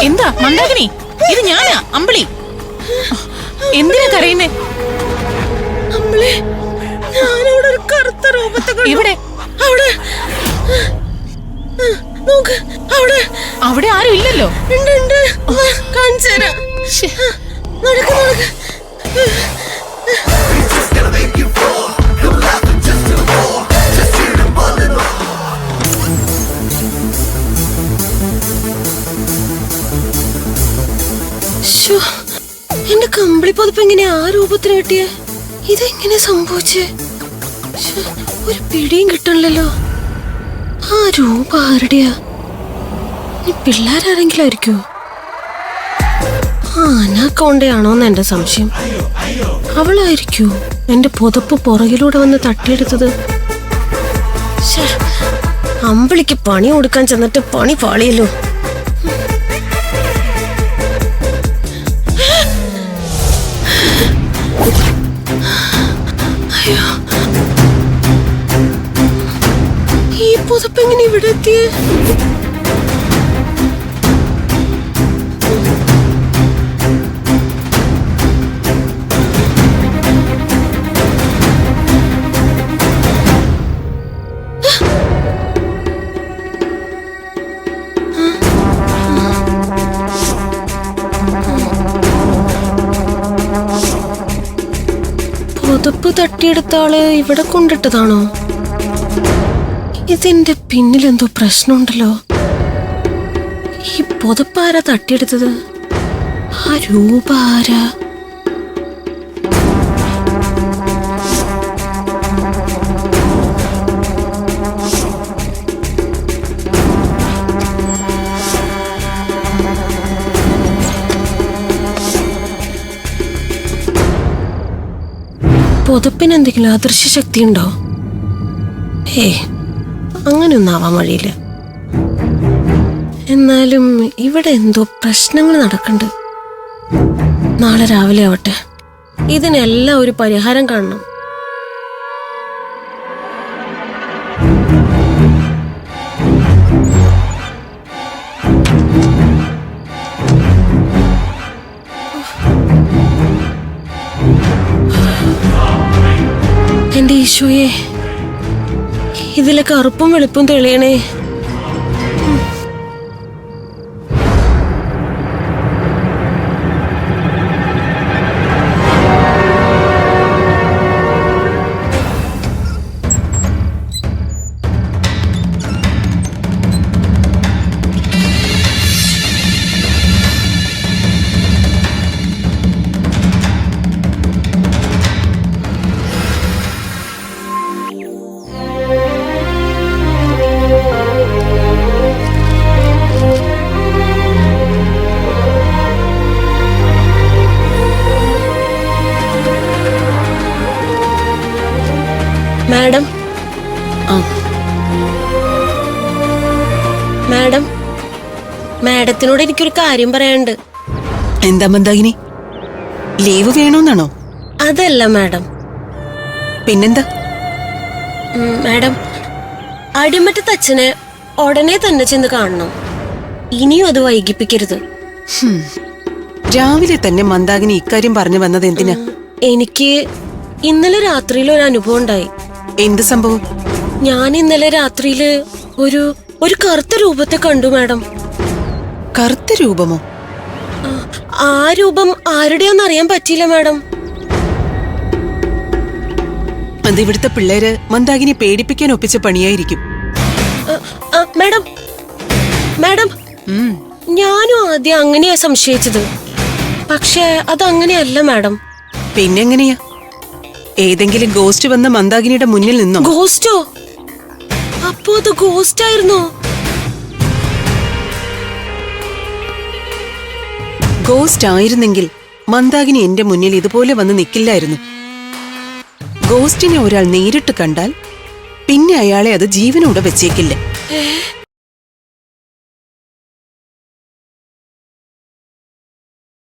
എന്താ മന്ദാകിനി? ഇത് ഞാനാ, അമ്പിളി. എന്തിനാ കരയുന്നേ? അമ്പിളി, ഞാനവിടെ ഒരു കറുത്ത രൂപത്തെ കണ്ടു. ഇവിടെ? അവിടെ നോക്ക്, അവിടെ അവിടെ ആരും ഇല്ലല്ലോ. ഉണ്ട്. കാണിച്ചു തരാം. നടക്ക് നടക്ക്. എന്റെ കമ്പിളി പൊതുപ്പ് എങ്ങനെ ആ രൂപത്തിന് കിട്ടിയേ? ഇതെങ്ങനെ സംഭവിച്ചേ? ഒരു പിടിയും കിട്ടണല്ലോ. ആ രൂപ ആരുടെയാ? ഈ പിള്ളേരാരെങ്കിലും ആയിരിക്കോ? അനാക്കോണ്ടയാണോന്ന് എന്റെ സംശയം. അവളായിരിക്കോ എന്റെ പുതപ്പ് പുറകിലൂടെ വന്ന് തട്ടിയെടുത്തത്? അമ്പിളിക്ക് പണി കൊടുക്കാൻ ചെന്നിട്ട് പണി പാളിയല്ലോ. അയ്യോ, ഈ പുതപ്പ് എങ്ങനെ ഇവിടെ എത്തിയേ? പുതപ്പ് തട്ടിയെടുത്ത ആള് ഇവിടെ കൊണ്ടിട്ടതാണോ? ഇതിന്റെ പിന്നിലെന്തോ പ്രശ്നമുണ്ടല്ലോ. ഈ പുതപ്പാരാ തട്ടിയെടുത്തത്? ആ രൂപ ആരാ? പുതപ്പിന് എന്തെങ്കിലും അദൃശ്യ ശക്തി ഉണ്ടോ? അങ്ങനെയൊന്നും ആവാൻ വഴിയില്ല. എന്നാലും ഇവിടെ എന്തോ പ്രശ്നങ്ങൾ നടക്കണ്ട്. നാളെ രാവിലെ ആവട്ടെ, ഇതിനെല്ലാം ഒരു പരിഹാരം കാണണം. എന്റെ ഈശോയെ, ഇതിലെ കറുപ്പും വെളുപ്പും തെളിയണേ. മാഡം, മാഡം, മാഡത്തിനോട് എനിക്കൊരു കാര്യം പറയാനുണ്ട്. എന്താ മന്ദാകിനി, ലീവ് വേണോന്നാണോ? അതല്ല മാഡം. പിന്നെന്താ? മാഡം, അടിമറ്റത്ത് അച്ഛനെ ഉടനെ തന്നെ ചെന്ന് കാണണം. ഇനിയും അത് വൈകിപ്പിക്കരുത്. രാവിലെ തന്നെ മന്ദാകിനി ഇക്കാര്യം പറഞ്ഞു വന്നത് എന്തിനാ? എനിക്ക് ഇന്നലെ രാത്രിയിൽ ഒരു അനുഭവം ഉണ്ടായി. എന്ത് സംഭവം? ഞാൻ ഇന്നലെ രാത്രിയില് ഒരു കറുത്ത രൂപത്തെ കണ്ടു മാഡം. കറുത്ത രൂപമോ? ആ രൂപം ആരുടെയാന്ന് അറിയാൻ പറ്റിയില്ല മാഡം. അത് ഇവിടുത്തെ പിള്ളേര് മന്ദാകിനി പേടിപ്പിക്കാൻ ഒപ്പിച്ച പണിയായിരിക്കും. മാഡം, മാഡം, ഞാനും ആദ്യം അങ്ങനെയാ സംശയിച്ചത്. പക്ഷെ അതങ്ങനെയല്ല മാഡം. പിന്നെങ്ങനെയാ? ഏതെങ്കിലും ഗോസ്റ്റ് വന്ന മന്ദാകിനിയുടെ മുന്നിൽ നിന്നോ? ഗോസ്റ്റോ? അപ്പോ അത് ഗോസ്റ്റ് ആയിരുന്നോ? ഗോസ്റ്റ് ആയിരുന്നെങ്കിൽ മന്ദാകിനി എന്റെ മുന്നിൽ ഇതുപോലെ വന്ന് നിൽക്കില്ലായിരുന്നു. ഗോസ്റ്റിനെ ഒരാൾ നേരിട്ട് കണ്ടാൽ പിന്നെ അയാളെ അത് ജീവനോടെ വെച്ചേക്കില്ല.